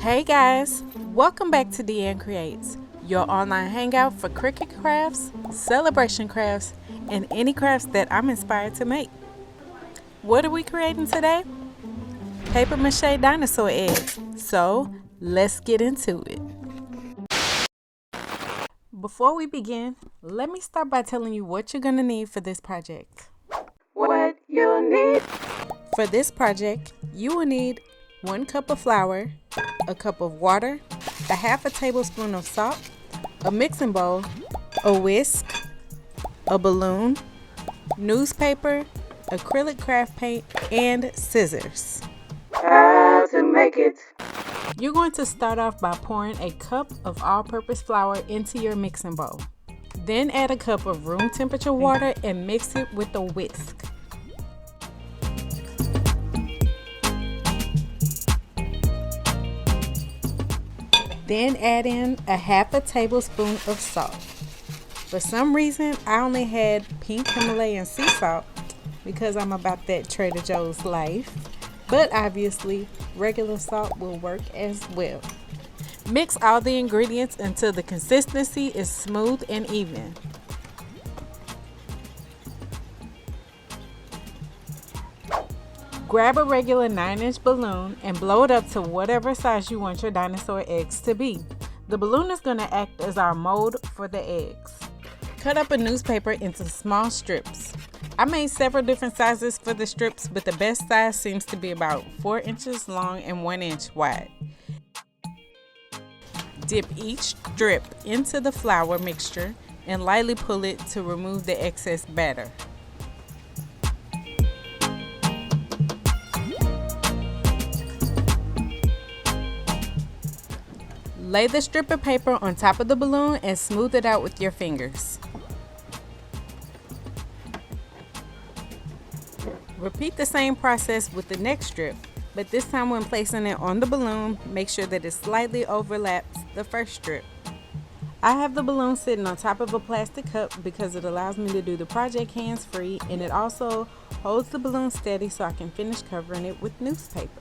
Hey guys, welcome back to Deanne Creates, your online hangout for cricket crafts, celebration crafts, and any crafts that I'm inspired to make. What are we creating today? Paper mache dinosaur eggs. So let's get into it. Before we begin, let me start by telling you what you're going to need for this project. What you need? For this project, you will need 1 cup of flour, a cup of water, a half a tablespoon of salt, a mixing bowl, a whisk, a balloon, newspaper, acrylic craft paint, and scissors. How to make it? You're going to start off by pouring a cup of all-purpose flour into your mixing bowl. Then add a cup of room temperature water and mix it with a whisk. Then add in a half a tablespoon of salt. For some reason, I only had pink Himalayan sea salt because I'm about that Trader Joe's life. But obviously, regular salt will work as well. Mix all the ingredients until the consistency is smooth and even. Grab a regular 9-inch balloon and blow it up to whatever size you want your dinosaur eggs to be. The balloon is going to act as our mold for the eggs. Cut up a newspaper into small strips. I made several different sizes for the strips, but the best size seems to be about 4 inches long and 1 inch wide. Dip each strip into the flour mixture and lightly pull it to remove the excess batter. Lay the strip of paper on top of the balloon and smooth it out with your fingers. Repeat the same process with the next strip, but this time when placing it on the balloon, make sure that it slightly overlaps the first strip. I have the balloon sitting on top of a plastic cup because it allows me to do the project hands-free, and it also holds the balloon steady so I can finish covering it with newspaper.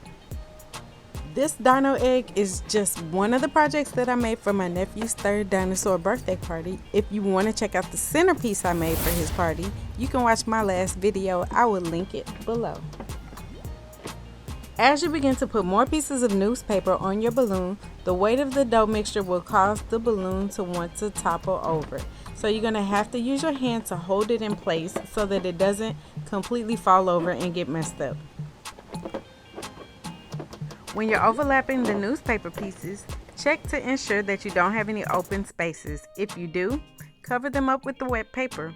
This dino egg is just one of the projects that I made for my nephew's 3rd dinosaur birthday party. If you want to check out the centerpiece I made for his party, you can watch my last video. I will link it below. As you begin to put more pieces of newspaper on your balloon, the weight of the dough mixture will cause the balloon to want to topple over. So you're going to have to use your hand to hold it in place so that it doesn't completely fall over and get messed up. When you're overlapping the newspaper pieces, check to ensure that you don't have any open spaces. If you do, cover them up with the wet paper.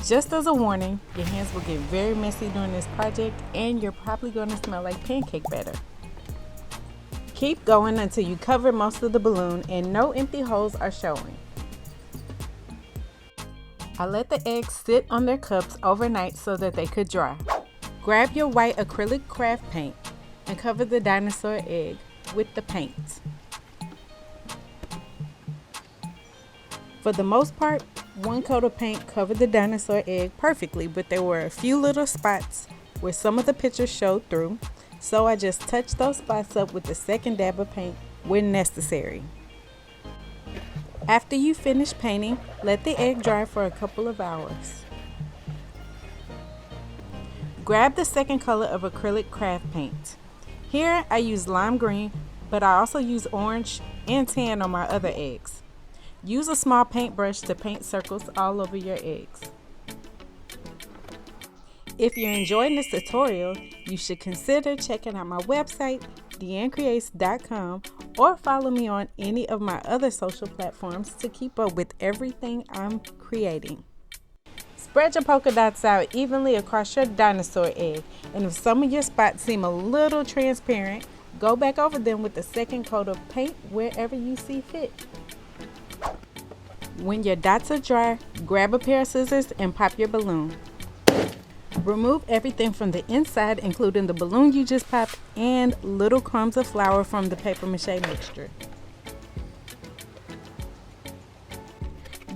Just as a warning, your hands will get very messy during this project and you're probably going to smell like pancake batter. Keep going until you cover most of the balloon and no empty holes are showing. I let the eggs sit on their cups overnight so that they could dry. Grab your white acrylic craft paint and cover the dinosaur egg with the paint. For the most part, 1 coat of paint covered the dinosaur egg perfectly, but there were a few little spots where some of the pictures showed through, so I just touched those spots up with the second dab of paint when necessary. After you finish painting, let the egg dry for a couple of hours. Grab the second color of acrylic craft paint. Here I use lime green, but I also use orange and tan on my other eggs. Use a small paintbrush to paint circles all over your eggs. If you're enjoying this tutorial, you should consider checking out my website, deannecreates.com, or follow me on any of my other social platforms to keep up with everything I'm creating. Spread your polka dots out evenly across your dinosaur egg, and if some of your spots seem a little transparent, go back over them with the second coat of paint wherever you see fit. When your dots are dry, grab a pair of scissors and pop your balloon. Remove everything from the inside, including the balloon you just popped and little crumbs of flour from the paper mache mixture.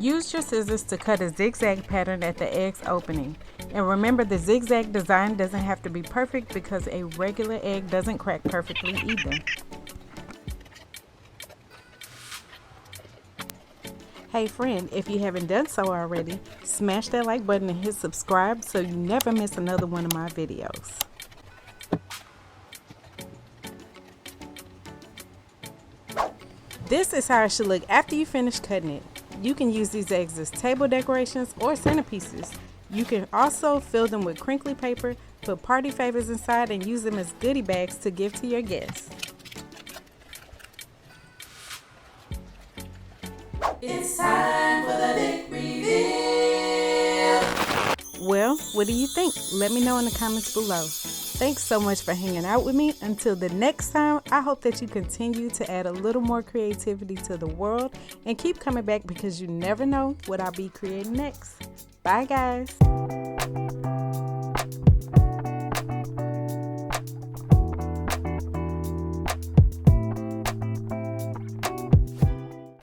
Use your scissors to cut a zigzag pattern at the egg's opening. And remember, the zigzag design doesn't have to be perfect because a regular egg doesn't crack perfectly either. Hey friend, if you haven't done so already, smash that like button and hit subscribe so you never miss another one of my videos. This is how it should look after you finish cutting it. You can use these eggs as table decorations or centerpieces. You can also fill them with crinkly paper, put party favors inside, and use them as goodie bags to give to your guests. It's time for the big reveal. Well, what do you think? Let me know in the comments below. Thanks so much for hanging out with me. Until the next time, I hope that you continue to add a little more creativity to the world and keep coming back because you never know what I'll be creating next. Bye, guys.